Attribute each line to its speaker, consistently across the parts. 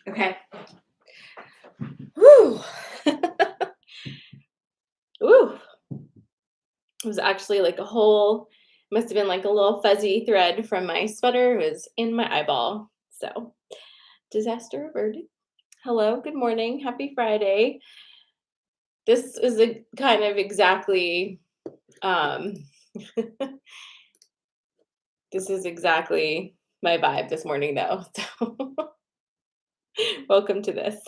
Speaker 1: Okay. Whew. Ooh. It was actually like a whole, must have been like a little fuzzy thread from my sweater was in my eyeball. So, disaster averted. Hello, good morning. Happy Friday. This is a kind of exactly um this is exactly my vibe this morning though. So, welcome to this.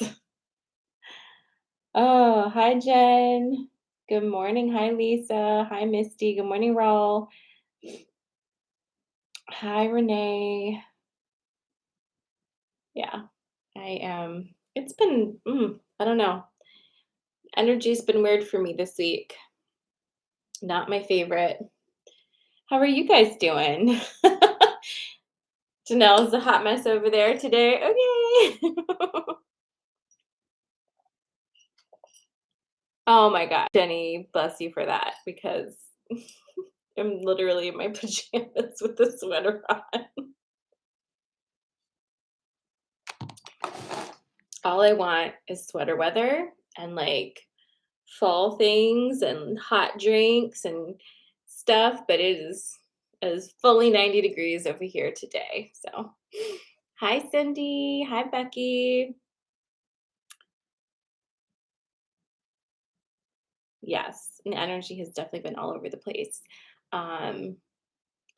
Speaker 1: Oh, hi Jen. Good morning. Hi Lisa. Hi Misty. Good morning, Raul. Hi Renee. Yeah, I am. It's been, I don't know. Energy's been weird for me this week. Not my favorite. How are you guys doing? Janelle's a hot mess over there today. Okay. Oh my God. Jenny, bless you for that because I'm literally in my pajamas with the sweater on. All I want is sweater weather and like fall things and hot drinks and stuff, but it is fully 90 degrees over here today. So, hi Cindy, hi Becky. Yes, and energy has definitely been all over the place. Um,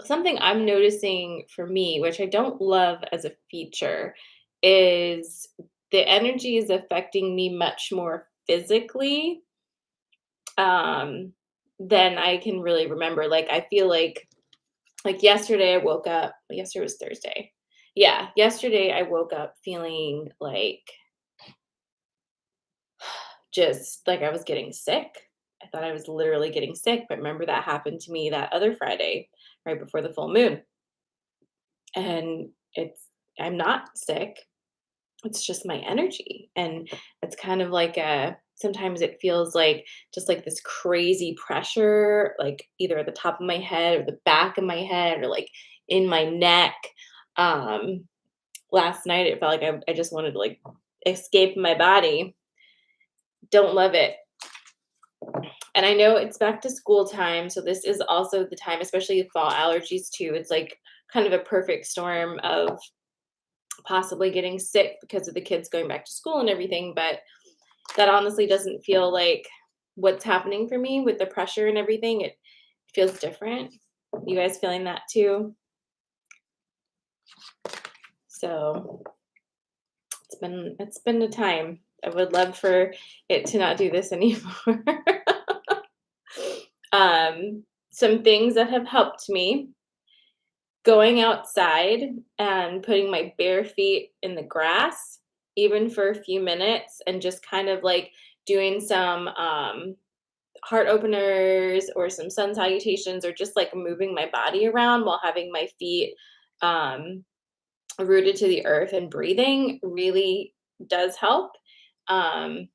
Speaker 1: Something I'm noticing for me, which I don't love as a feature, is the energy is affecting me much more physically um, than I can really remember. Like I feel like yesterday I woke up, yesterday was Thursday. Yeah, yesterday I woke up feeling like just like I was getting sick. I thought I was literally getting sick, but remember that happened to me that other Friday, right before the full moon. And I'm not sick. It's just my energy. And it's kind of like sometimes it feels like just like this crazy pressure, like either at the top of my head or the back of my head or like in my neck. Um, Last night it felt like I just wanted to like escape my body. Don't love it. And I know it's back to school time, so this is also the time, especially with fall allergies too. It's like kind of a perfect storm of possibly getting sick because of the kids going back to school and everything, but that honestly doesn't feel like what's happening for me with the pressure and everything. It feels different. You guys feeling that too? So it's been a time. I would love for it to not do this anymore. Some things that have helped me going outside and putting my bare feet in the grass, even for a few minutes, and just kind of like doing some heart openers or some sun salutations or just like moving my body around while having my feet um, rooted to the earth and breathing really does help. Um,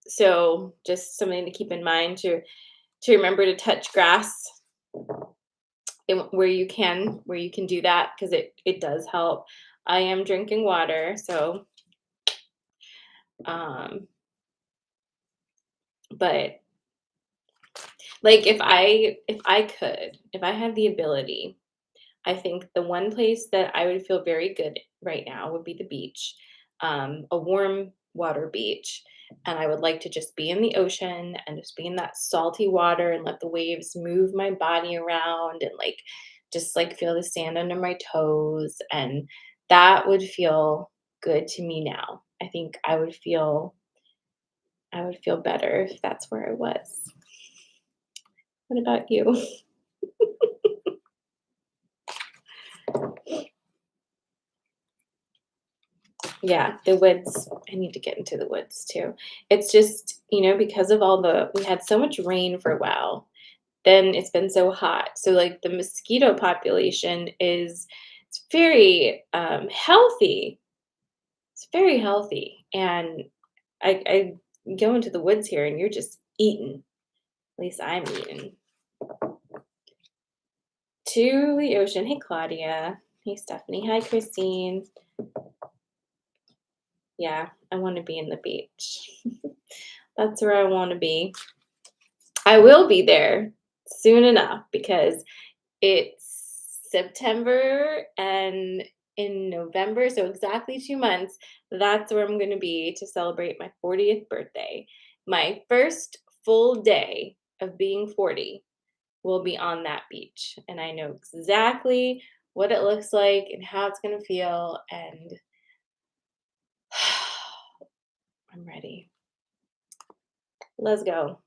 Speaker 1: so just something to keep in mind to remember to touch grass where you can do that because it does help. I am drinking water, so um, but like if I had the ability, I think the one place that I would feel very good right now would be the beach, a warm water beach. And I would like to just be in the ocean and just be in that salty water and let the waves move my body around and like just like feel the sand under my toes. And that would feel good to me now. I think I would feel better if that's where I was. What about you? Yeah, the woods. I need to get into the woods too. It's just, because of we had so much rain for a while, then it's been so hot. So, like, the mosquito population it's very healthy. It's very healthy. And I go into the woods here and you're just eating. At least I'm eating. To the ocean. Hey, Claudia. Hey, Stephanie. Hi, Christine. Yeah, I want to be in the beach. That's where I want to be. I will be there soon enough because it's September and in November, so exactly 2 months, that's where I'm gonna be to celebrate my 40th birthday. My first full day of being 40 will be on that beach, and I know exactly what it looks like and how it's gonna feel, and I'm ready. Let's go.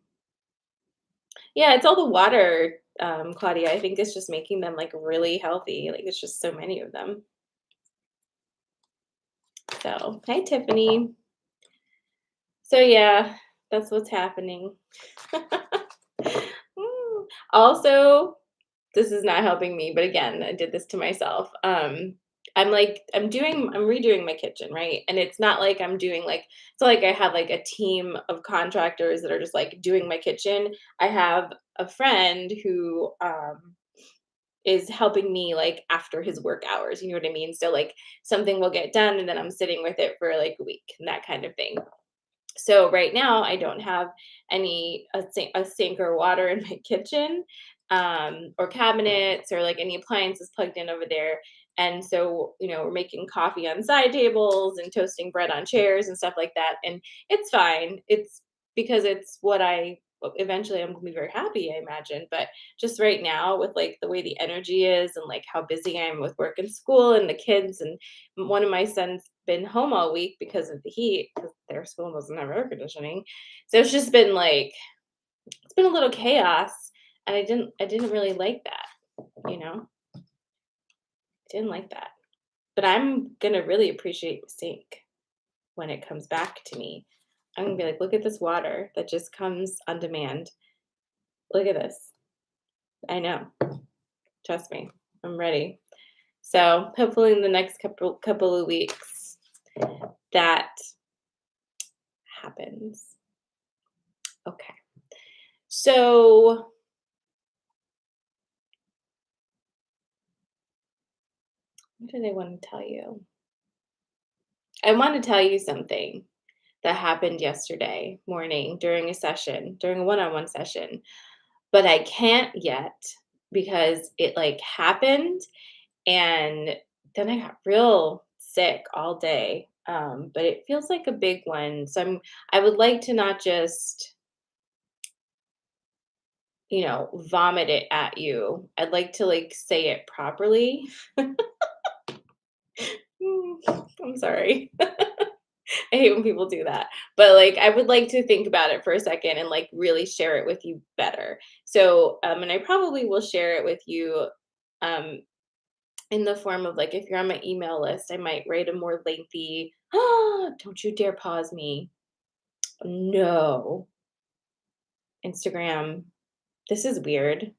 Speaker 1: Yeah, it's all the water, Claudia. I think it's just making them, like, really healthy, like, it's just so many of them. So, hi, Tiffany. So, yeah, that's what's happening. Mm. Also, this is not helping me, but again, I did this to myself. I'm redoing my kitchen, right? And it's not like I'm doing like it's not like I have like a team of contractors that are just like doing my kitchen. I have a friend who is helping me like after his work hours, you know what I mean? So like something will get done and then I'm sitting with it for like a week and that kind of thing. So right now I don't have a sink or water in my kitchen, or cabinets or like any appliances plugged in over there. And so, we're making coffee on side tables and toasting bread on chairs and stuff like that. And it's fine. It's because it's what I eventually I'm gonna be very happy, I imagine. But just right now, with like the way the energy is and like how busy I am with work and school and the kids, and one of my sons been home all week because of the heat because their school doesn't have air conditioning. So it's just been like it's been a little chaos, and I didn't really like that, you know? Didn't like that. But I'm gonna really appreciate the sink when it comes back to me. I'm gonna be like, look at this water that just comes on demand. Look at this. I know. Trust me. I'm ready. So hopefully in the next couple of weeks that happens. Okay. So what did I want to tell you? I want to tell you something that happened yesterday morning during a one-on-one session, but I can't yet because it like happened and then I got real sick all day. But it feels like a big one. So I would like to not just, vomit it at you. I'd like to like say it properly. I'm sorry. I hate when people do that. But like I would like to think about it for a second and like really share it with you better. So and I probably will share it with you um in the form of like if you're on my email list, I might write a more lengthy don't you dare pause me. No. Instagram. This is weird.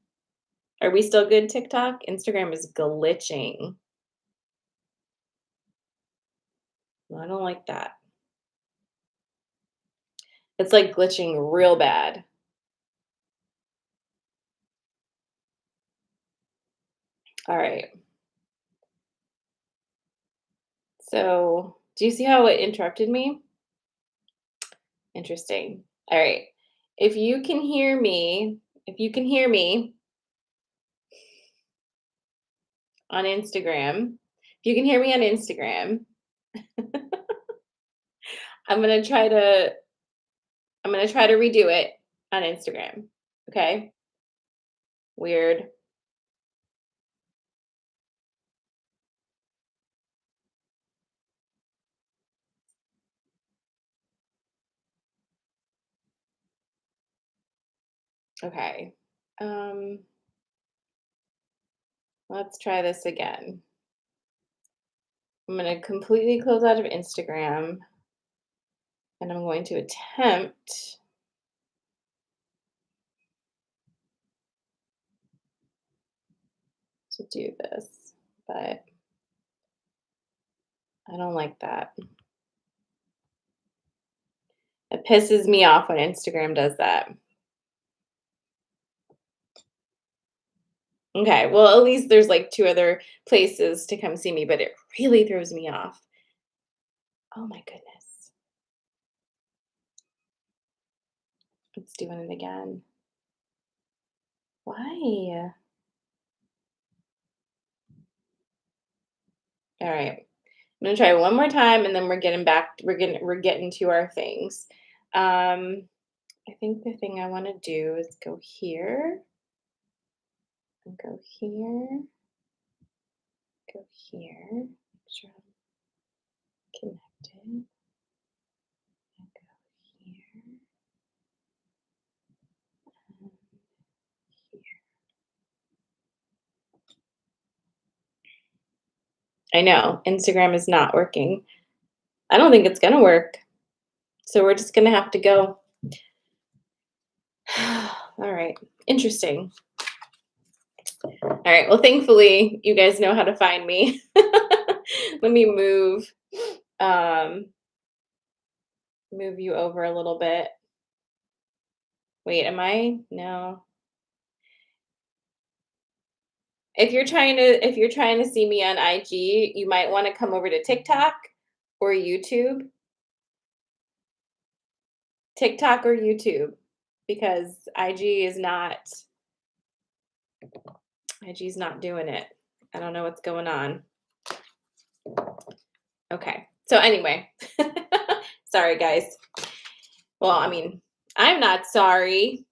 Speaker 1: Are we still good, TikTok? Instagram is glitching. No, I don't like that. It's like glitching real bad. All right. So, do you see how it interrupted me? Interesting. All right. If you can hear me on Instagram, if you can hear me on Instagram, I'm going to try to redo it on Instagram. Okay? Weird. Okay. Um let's try this again. I'm going to completely close out of Instagram and I'm going to attempt to do this, but I don't like that. It pisses me off when Instagram does that. Okay, well, at least there's like 2 other places to come see me, but it really throws me off. Oh my goodness. It's doing it again. Why? All right. I'm gonna try one more time and then we're getting to our things. I think the thing I want to do is go here and go here, go here, make sure I'm connected, and go here and here. I know Instagram is not working. I don't think it's gonna work. So we're just gonna have to go. All right. Interesting. All right. Well, thankfully, you guys know how to find me. Let me um move you over a little bit. Wait, am I? No. If you're trying to see me on IG, you might want to come over to TikTok or YouTube. TikTok or YouTube because IG's not doing it. I don't know what's going on. Okay. So anyway, sorry guys. Well, I mean, I'm not sorry.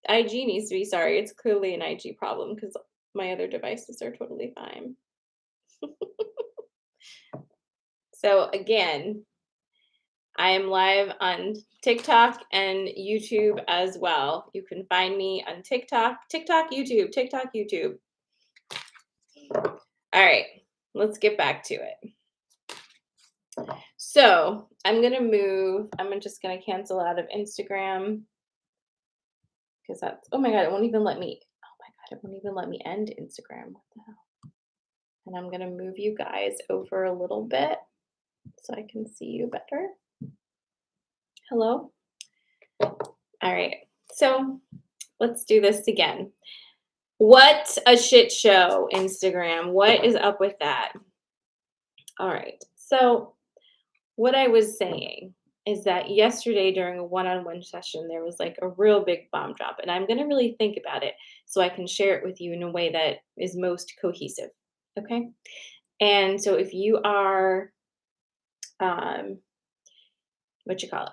Speaker 1: IG needs to be sorry. It's clearly an IG problem because my other devices are totally fine. So again, I am live on TikTok and YouTube as well. You can find me on TikTok, YouTube. All right, let's get back to it. So I'm just gonna cancel out of Instagram because oh my God, it won't even let me, end Instagram. What the hell? And I'm gonna move you guys over a little bit so I can see you better. Hello? All right, so let's do this again. What a shit show, Instagram. What is up with that? All right. So, what I was saying is that yesterday during a one-on-one session, there was like a real big bomb drop. And I'm going to really think about it so I can share it with you in a way that is most cohesive. Okay. And so, if you are, what you call it,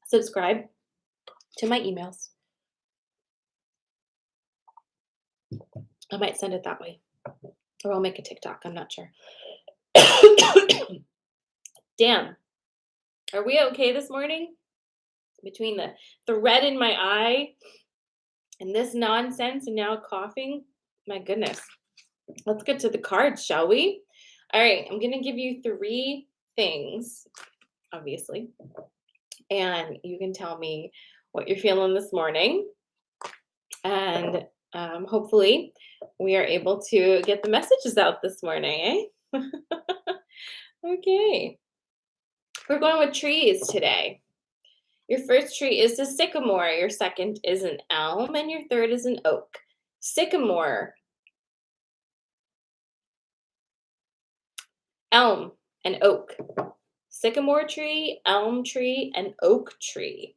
Speaker 1: subscribe to my emails. I might send it that way, or I'll make a TikTok. I'm not sure. Damn. Are we okay this morning? Between the red in my eye and this nonsense and now coughing? My goodness. Let's get to the cards, shall we? All right, I'm going to give you 3 things, obviously. And you can tell me what you're feeling this morning. And hopefully we are able to get the messages out this morning, eh? Okay. We're going with trees today. Your first tree is a sycamore, your second is an elm, and your third is an oak. Sycamore, elm, and oak. Sycamore tree, elm tree, and oak tree.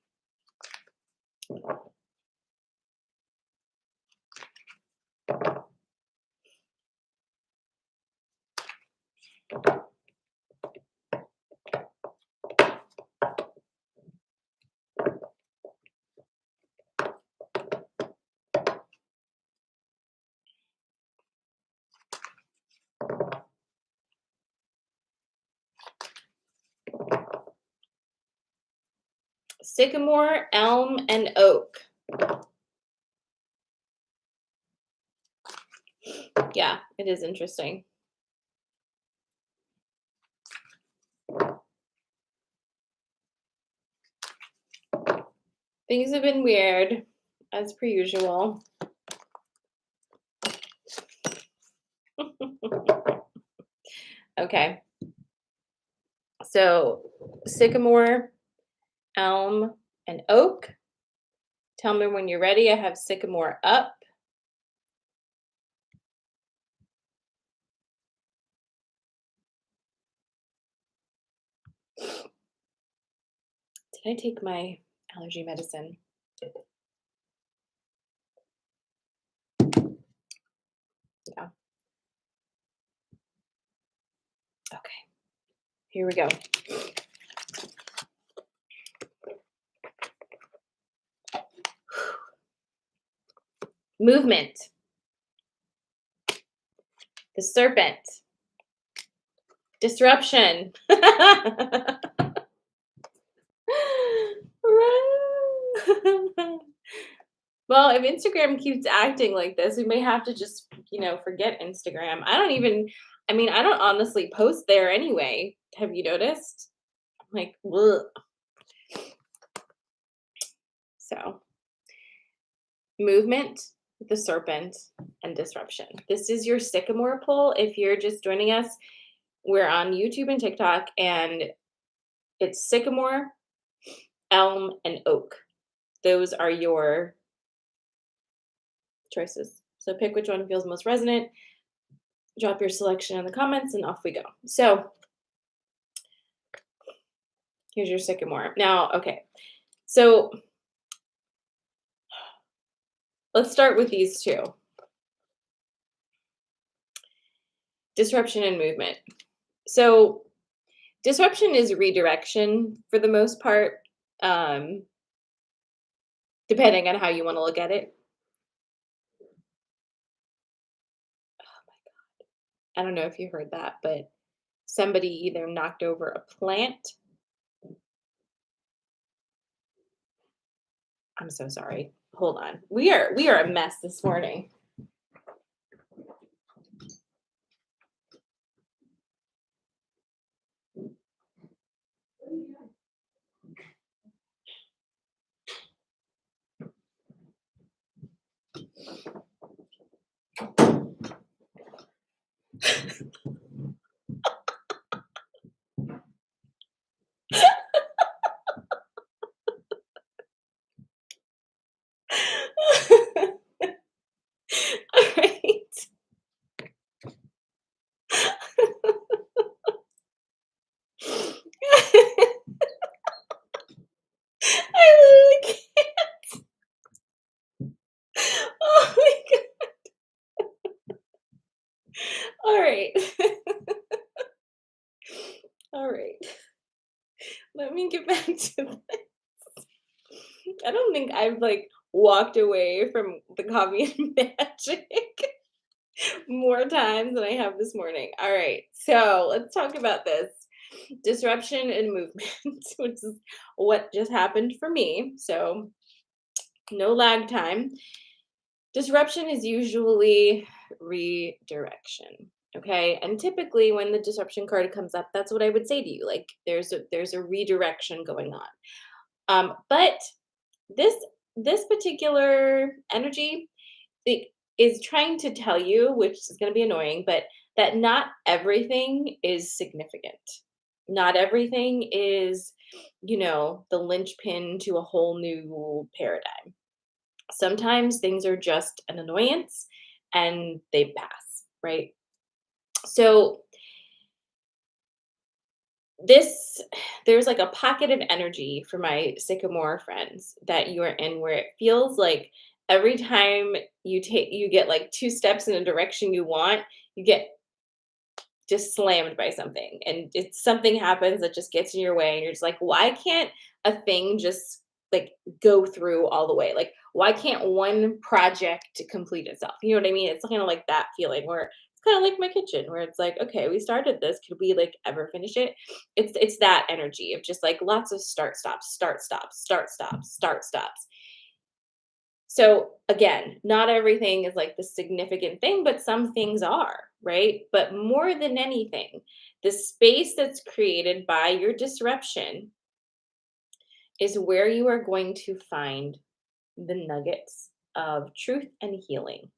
Speaker 1: Sycamore, elm, and oak. Yeah, it is interesting. Things have been weird, as per usual. Okay. So, sycamore, elm, and oak. Tell me when you're ready. I have sycamore up, Did I take my allergy medicine? Yeah. Okay. Here we go. Movement. The serpent. Disruption. Well, if Instagram keeps acting like this, we may have to just, forget Instagram. I mean, I don't honestly post there anyway. Have you noticed? Like, ugh. So, movement, the serpent, and disruption. This is your sycamore pull. If you're just joining us, we're on YouTube and TikTok, and it's sycamore, elm, and oak. Those are your choices. So pick which one feels most resonant, drop your selection in the comments, and off we go. So here's your sycamore. Now, okay, so let's start with these two. Disruption and movement. So disruption is redirection for the most part, um, depending on how you want to look at it. I don't know if you heard that, but somebody either knocked over a plant. I'm so sorry. Hold on. We are a mess this morning. All right. I literally can't. Oh my god. All right. All right. Let me get back to this. I don't think I've like walked away from the coffee and magic more times than I have this morning. All right. So let's talk about this disruption and movement, which is what just happened for me. So no lag time. Disruption is usually redirection. Okay. And typically when the disruption card comes up, that's what I would say to you. Like there's a redirection going on. But this this particular energy it is trying to tell you, which is going to be annoying, but that not everything is significant. Not everything is, the linchpin to a whole new paradigm. Sometimes things are just an annoyance and they pass, right? So this there's like a pocket of energy for my sycamore friends that you are in where it feels like every time you get like two steps in a direction you want, you get just slammed by something, and it's something happens that just gets in your way and you're just like, why can't a thing just like go through all the way? Like why can't one project complete itself? You know what I mean? It's kind of like that feeling where it's kind of like my kitchen where it's like, okay, we started this, could we like ever finish it? It's that energy of just like lots of start stops, start stops, start stops, start stops. So again, not everything is like the significant thing, but some things are, right? But more than anything, the space that's created by your disruption is where you are going to find the nuggets of truth and healing.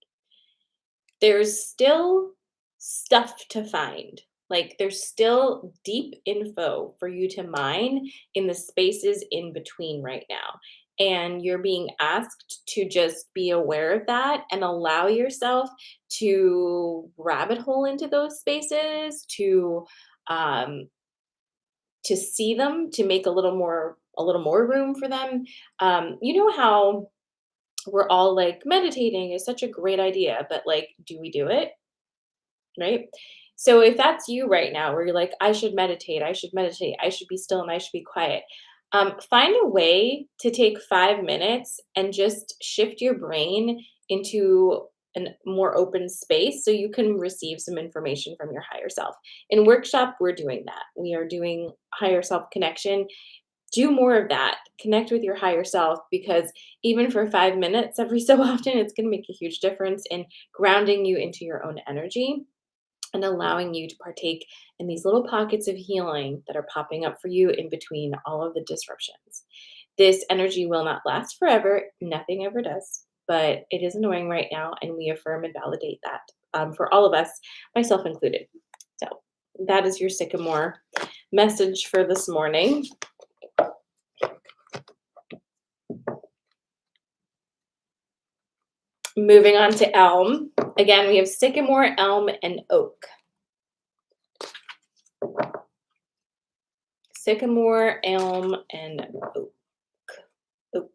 Speaker 1: There's still stuff to find. Like there's still deep info for you to mine in the spaces in between right now. And you're being asked to just be aware of that and allow yourself to rabbit hole into those spaces, um, to see them, to make a little more a little more room for them. You know how we're all like meditating is such a great idea, but like, do we do it? Right? So if that's you right now, where you're like, I should meditate, I should be still and I should be quiet. Find a way to take 5 minutes and just shift your brain into a more open space so you can receive some information from your higher self. In workshop, we're doing that. We are doing higher self connection. Do more of that. Connect with your higher self because even for 5 minutes every so often, it's going to make a huge difference in grounding you into your own energy and allowing you to partake in these little pockets of healing that are popping up for you in between all of the disruptions. This energy will not last forever. Nothing ever does, but it is annoying right now, and we affirm and validate that for all of us, myself included. So that is your sycamore message for this morning. Moving on to elm. Again, we have sycamore, elm, and oak. Sycamore, elm, and oak. Oak.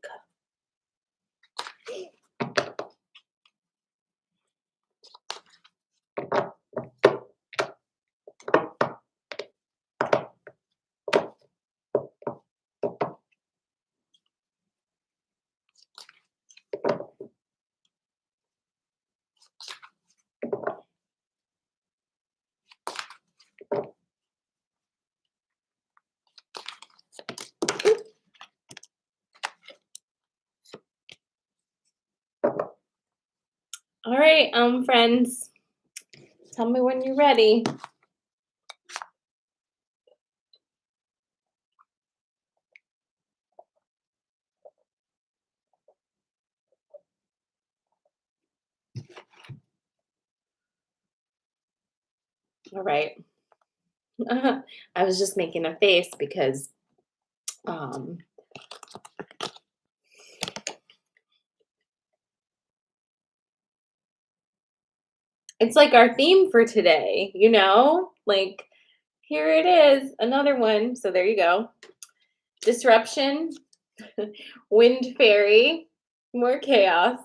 Speaker 1: All right, friends, tell me when you're ready. All right. I was just making a face because um, it's like our theme for today, you know? Like, here it is, another one. So there you go. Disruption, wind fairy, more chaos,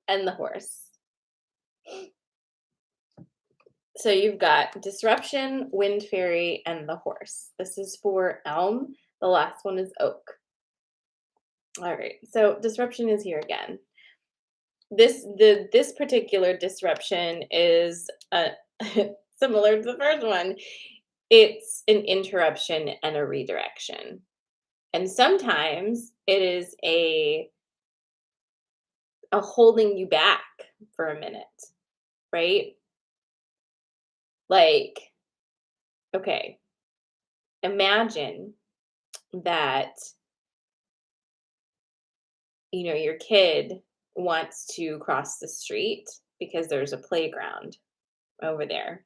Speaker 1: and the horse. So you've got disruption, wind fairy, and the horse. This is for elm. The last one is oak. All right. So disruption is here again. This particular disruption is similar to the first one. It's an interruption and a redirection. And sometimes it is a holding you back for a minute, right? Like, okay, imagine that your kid wants to cross the street because there's a playground over there.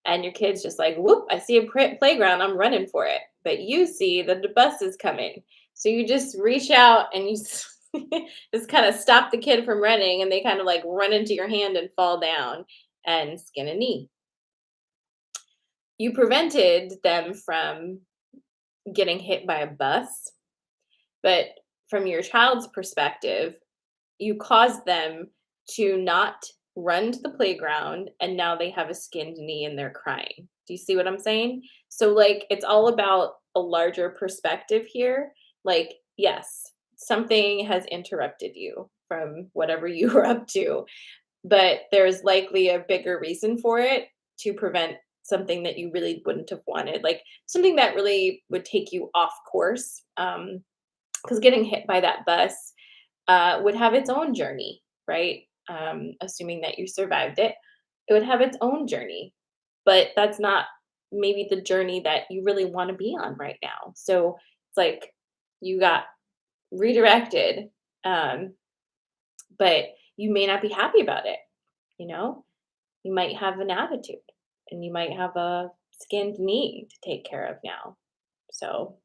Speaker 1: And your kid's just like, whoop, I see a playground, I'm running for it. But you see that the bus is coming. So you just reach out and you just kind of stop the kid from running, and they kind of like run into your hand and fall down and skin a knee. You prevented them from getting hit by a bus, but from your child's perspective, you caused them to not run to the playground, and now they have a skinned knee and they're crying. Do you see what I'm saying? So like it's all about a larger perspective here. Like, yes, something has interrupted you from whatever you were up to, but there's likely a bigger reason for it to prevent something that you really wouldn't have wanted, like something that really would take you off course. Because getting hit by that bus would have its own journey, right? Assuming that you survived it, it would have its own journey. But that's not maybe the journey that you really want to be on right now. So it's like you got redirected, um, but you may not be happy about it. You know, you might have an attitude and you might have a skinned knee to take care of now. So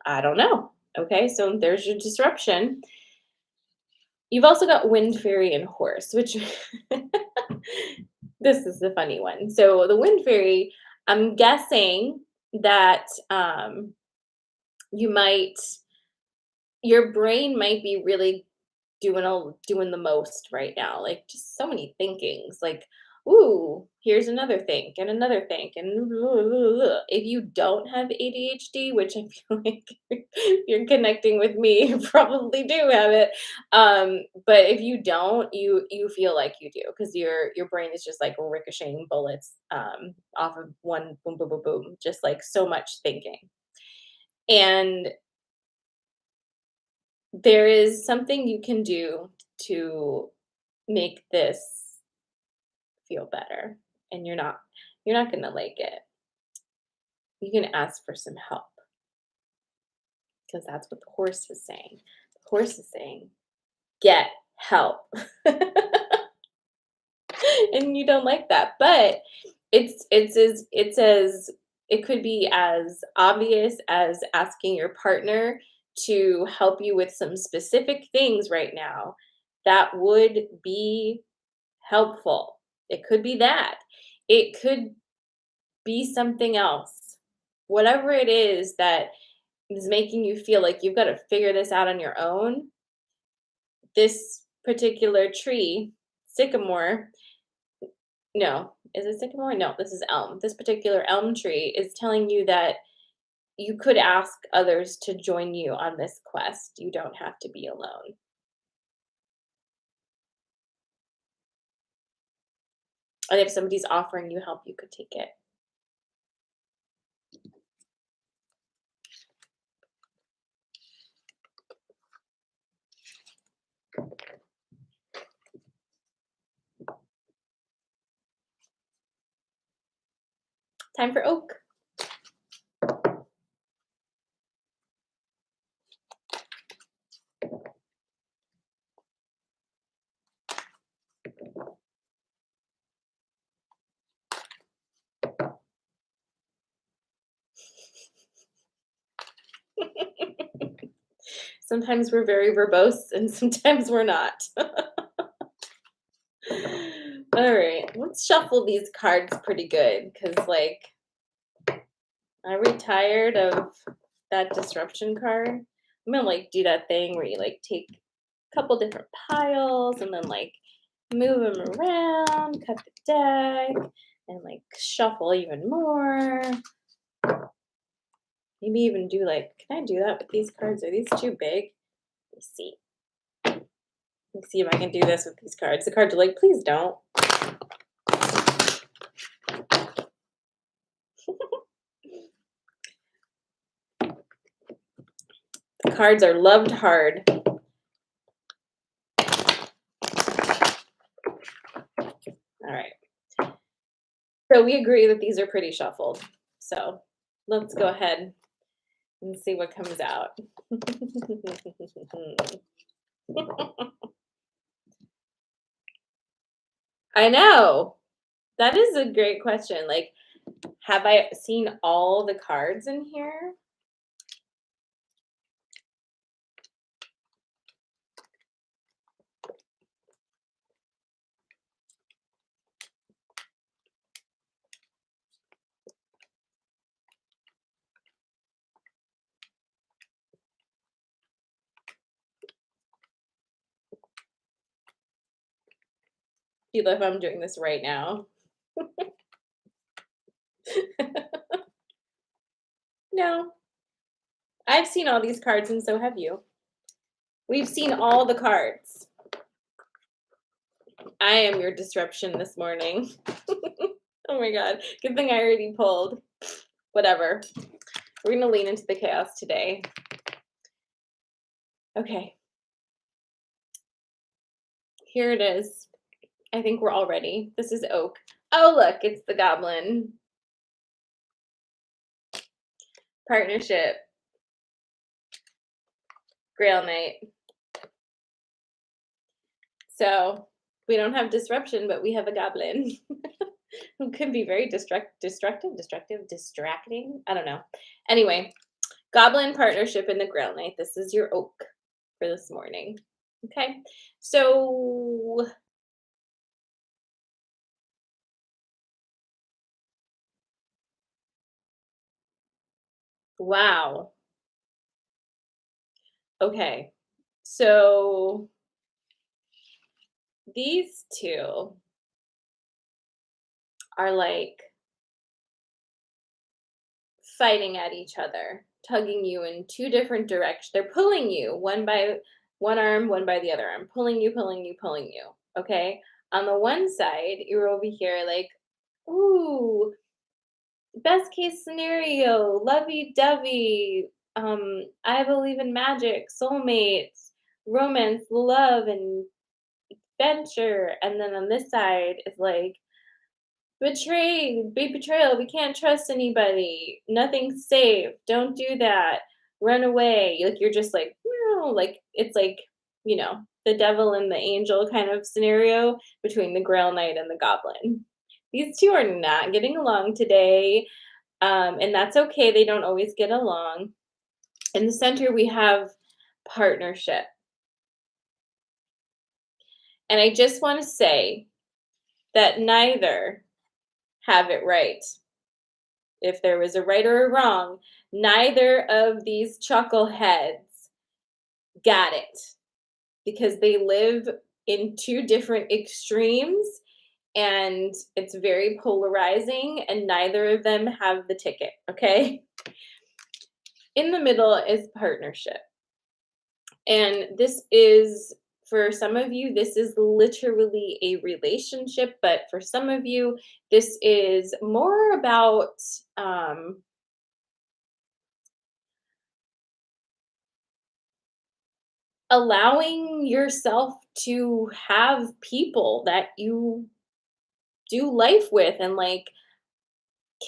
Speaker 1: I don't know. Okay, so there's your disruption. You've also got wind fairy and horse, which this is the funny one. So the wind fairy, I'm guessing that You might your brain might be really doing the most right now, like, just so many thinkings, like, "Ooh, here's another think, and another think, and if you don't have ADHD, which I feel like you're connecting with me, you probably do have it, but if you don't, you feel like you do, because your brain is just, like, ricocheting bullets, off of one boom, boom, boom, boom, just, like, so much thinking, and there is something you can do to make this feel better, and you're not gonna like it. You can ask for some help because that's what the horse is saying. The horse is saying, "Get help." And you don't like that, but it's as it could be as obvious as asking your partner to help you with some specific things right now that would be helpful. It could be that. It could be something else. Whatever it is that is making you feel like you've got to figure this out on your own, this particular tree, sycamore, no, is it sycamore? No, this is elm. This particular elm tree is telling you that you could ask others to join you on this quest. You don't have to be alone. And if somebody's offering you help, you could take it. Time for oak. Sometimes we're very verbose and sometimes we're not. All right, let's shuffle these cards pretty good because, like, are we tired of that disruption card? I'm gonna like do that thing where you like take a couple different piles and then like move them around, cut the deck, and like shuffle even more. Maybe even do like, can I do that with these cards? Are these too big? Let me see. Let me see if I can do this with these cards. The cards are like, please don't. The cards are loved hard. All right. So we agree that these are pretty shuffled. So let's go ahead and see what comes out. I know. That is a great question. Like, have I seen all the cards in here? Do you love I'm doing this right now? No. I've seen all these cards and so have you. We've seen all the cards. I am your disruption this morning. Oh my god. Good thing I already pulled. Whatever. We're gonna lean into the chaos today. Okay. Here it is. I think we're all ready. This is oak. Oh, look, it's the goblin. Partnership. Grail Knight. So we don't have disruption, but we have a goblin who can be very distracting. I don't know. Anyway, goblin partnership in the Grail Knight. This is your oak for this morning. Okay. So wow. Okay. So these two are like fighting at each other, tugging you in two different directions. They're pulling you one by one arm, one by the other arm, pulling you, pulling you, pulling you. Okay. On the one side, you're over here like, ooh, best case scenario, lovey dovey. I believe in magic, soulmates, romance, love, and adventure. And then on this side is like, betrayed, big betrayal. We can't trust anybody. Nothing's safe. Don't do that. Run away. Like you're just like, no, like it's like, the devil and the angel kind of scenario between the Grail Knight and the Goblin. These two are not getting along today. And that's okay. They don't always get along. In the center, we have partnership. And I just want to say that neither have it right. If there was a right or a wrong, neither of these chuckleheads got it because they live in two different extremes and it's very polarizing, and neither of them have the ticket, okay? In the middle is partnership. And this is, for some of you, this is literally a relationship, but for some of you, this is more about allowing yourself to have people that you do life with and like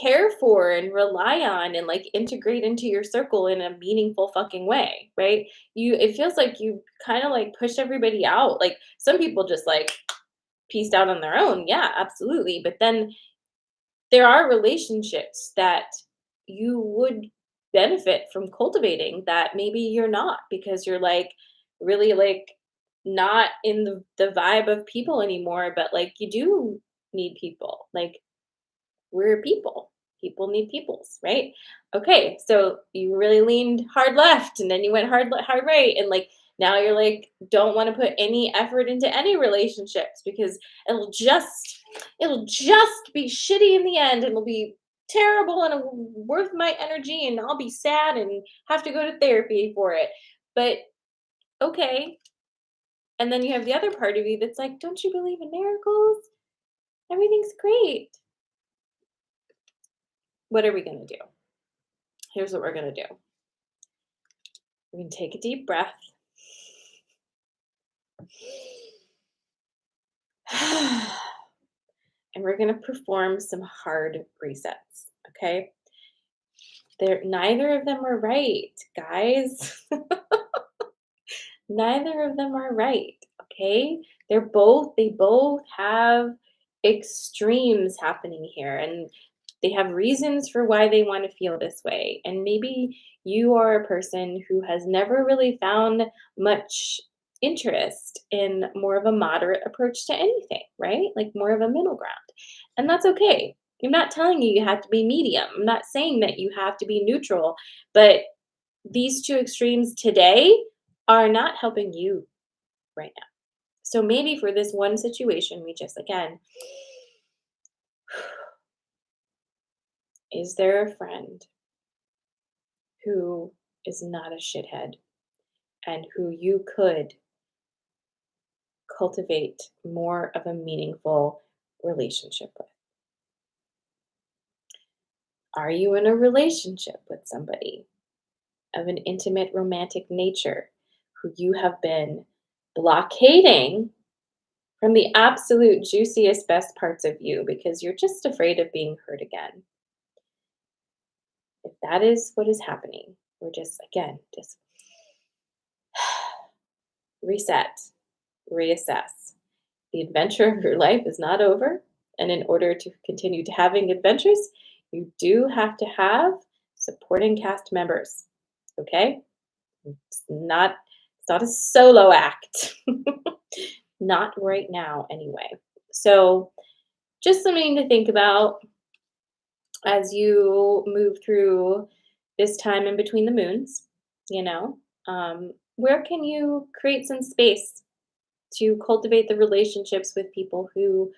Speaker 1: care for and rely on and like integrate into your circle in a meaningful fucking way, right? It feels like you kind of like push everybody out. Like some people just like pieced out on their own. Yeah, absolutely. But then there are relationships that you would benefit from cultivating that maybe you're not because you're like really like not in the vibe of people anymore, but like you do need people. Like we're people. People need peoples, right? Okay, so you really leaned hard left and then you went hard right and like now you're like don't want to put any effort into any relationships because it'll just it'll just be shitty in the end and it'll be terrible and it'll worth my energy and I'll be sad and have to go to therapy for it. But okay. And then you have the other part of you that's like, don't you believe in miracles? Everything's great. What are we going to do? Here's what we're going to do. We're going to take a deep breath. And we're going to perform some hard resets. Okay. Neither of them are right, guys. Neither of them are right. Okay. They both have extremes happening here. And they have reasons for why they want to feel this way. And maybe you are a person who has never really found much interest in more of a moderate approach to anything, right? Like more of a middle ground. And that's okay. I'm not telling you you have to be medium. I'm not saying that you have to be neutral, but these two extremes today are not helping you right now. So maybe for this one situation, we just again, is there a friend who is not a shithead and who you could cultivate more of a meaningful relationship with? Are you in a relationship with somebody of an intimate romantic nature who you have been blockading from the absolute juiciest, best parts of you because you're just afraid of being hurt again? If that is what is happening, we're just, again, just reset, reassess. The adventure of your life is not over. And in order to continue to having adventures, you do have to have supporting cast members. Okay? It's not a solo act. Not right now, anyway. So just something to think about as you move through this time in between the moons, you know. where can you create some space to cultivate the relationships with people who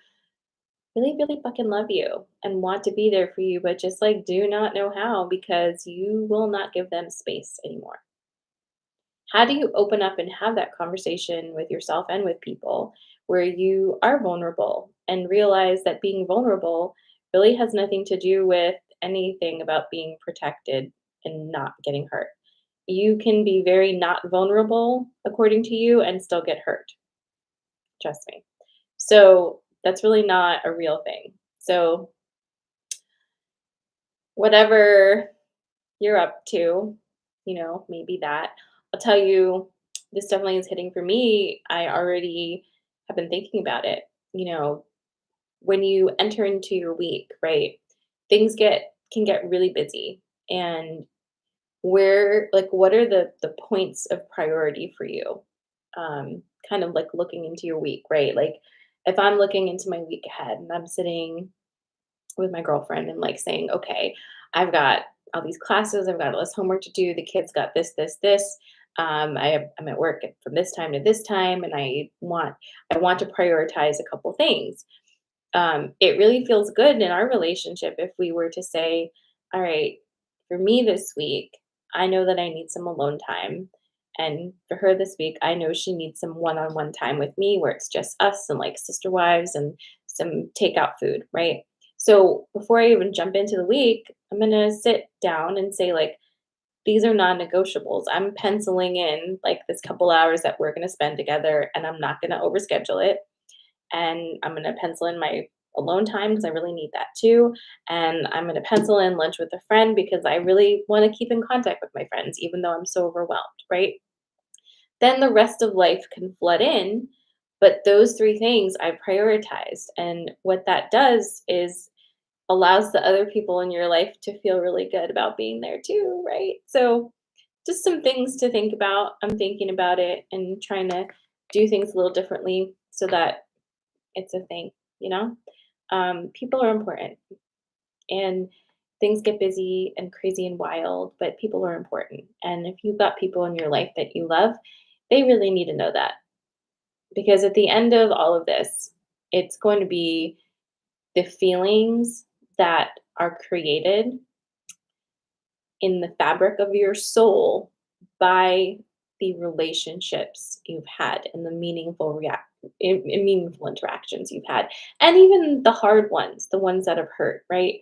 Speaker 1: really, really fucking love you and want to be there for you, but just like do not know how because you will not give them space anymore. How do you open up and have that conversation with yourself and with people where you are vulnerable and realize that being vulnerable really has nothing to do with anything about being protected and not getting hurt? You can be very not vulnerable according to you and still get hurt. Trust me. So that's really not a real thing. So, whatever you're up to, maybe that. I'll tell you, this definitely is hitting for me. I already have been thinking about it. You know, when you enter into your week, right? Things can get really busy. And what are the points of priority for you? Kind of like looking into your week, right? Like if I'm looking into my week ahead and I'm sitting with my girlfriend and like saying, okay, I've got all these classes, I've got all this homework to do, the kids got this. I'm at work from this time to this time, and I want to prioritize a couple things. It really feels good in our relationship if we were to say, all right, for me this week, I know that I need some alone time. And for her this week, I know she needs some one on one time with me where it's just us and like sister wives and some takeout food, right? So before I even jump into the week, I'm going to sit down and say, like, these are non negotiables. I'm penciling in like this couple hours that we're going to spend together, and I'm not going to overschedule it, and I'm gonna pencil in my alone time because I really need that too. And I'm gonna pencil in lunch with a friend because I really want to keep in contact with my friends, even though I'm so overwhelmed, right? Then the rest of life can flood in. But those three things I prioritized. And what that does is allows the other people in your life to feel really good about being there too, right? So just some things to think about. I'm thinking about it and trying to do things a little differently so that it's a thing, you know? People are important and things get busy and crazy and wild, but people are important. And if you've got people in your life that you love, they really need to know that. Because at the end of all of this, it's going to be the feelings that are created in the fabric of your soul by the relationships you've had and the meaningful interactions you've had, and even the hard ones, the ones that have hurt, right?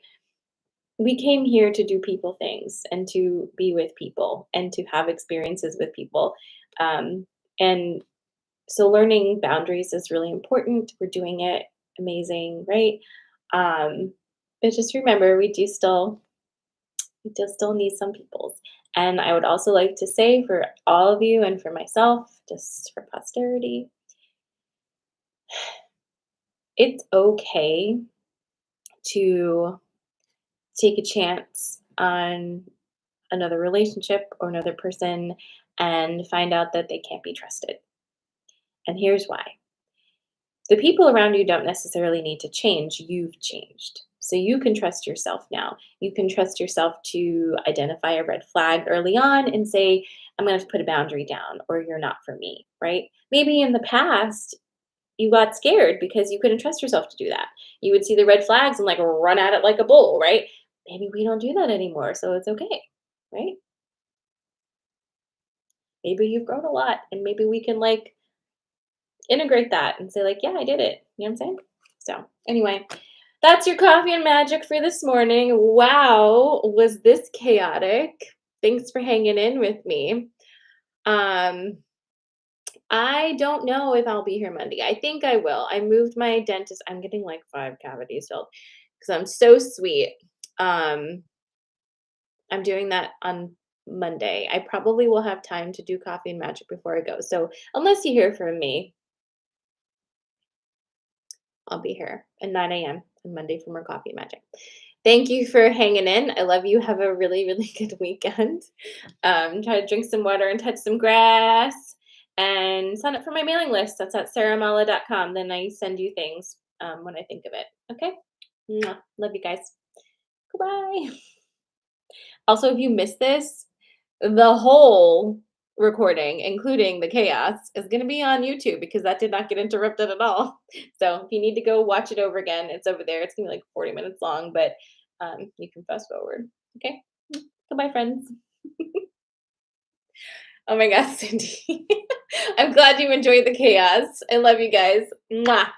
Speaker 1: We came here to do people things and to be with people and to have experiences with people. And so learning boundaries is really important. We're doing it amazing, right? Um, but just remember, we do still need some peoples. And I would also like to say for all of you and for myself, just for posterity, it's okay to take a chance on another relationship or another person and find out that they can't be trusted. And here's why: the people around you don't necessarily need to change, you've changed. So you can trust yourself now. You can trust yourself to identify a red flag early on and say, I'm going to have to put a boundary down, or you're not for me, right? Maybe in the past, you got scared because you couldn't trust yourself to do that. You would see the red flags and like run at it like a bull, right? Maybe we don't do that anymore. So it's okay, right? Maybe you've grown a lot and maybe we can like integrate that and say like, yeah, I did it. You know what I'm saying? So anyway, that's your coffee and magic for this morning. Wow, was this chaotic? Thanks for hanging in with me. Um, I don't know if I'll be here Monday. I think I will. I moved my dentist. I'm getting like 5 cavities filled because I'm so sweet. Um, I'm doing that on Monday. I probably will have time to do coffee and magic before I go. So unless you hear from me, I'll be here at 9 a.m. on Monday for more coffee and magic. Thank you for hanging in. I love you. Have a really, really good weekend. Try to drink some water and touch some grass and sign up for my mailing list. That's at sarahmala.com. Then I send you things when I think of it. Okay? Mwah. Love you guys. Goodbye. Also, if you missed this, the whole recording, including the chaos, is gonna be on YouTube because that did not get interrupted at all. So if you need to go watch it over again, it's over there. It's gonna be like 40 minutes long, but you can fast forward. Okay. Goodbye, friends. Oh my gosh, Cindy. I'm glad you enjoyed the chaos. I love you guys. Mwah.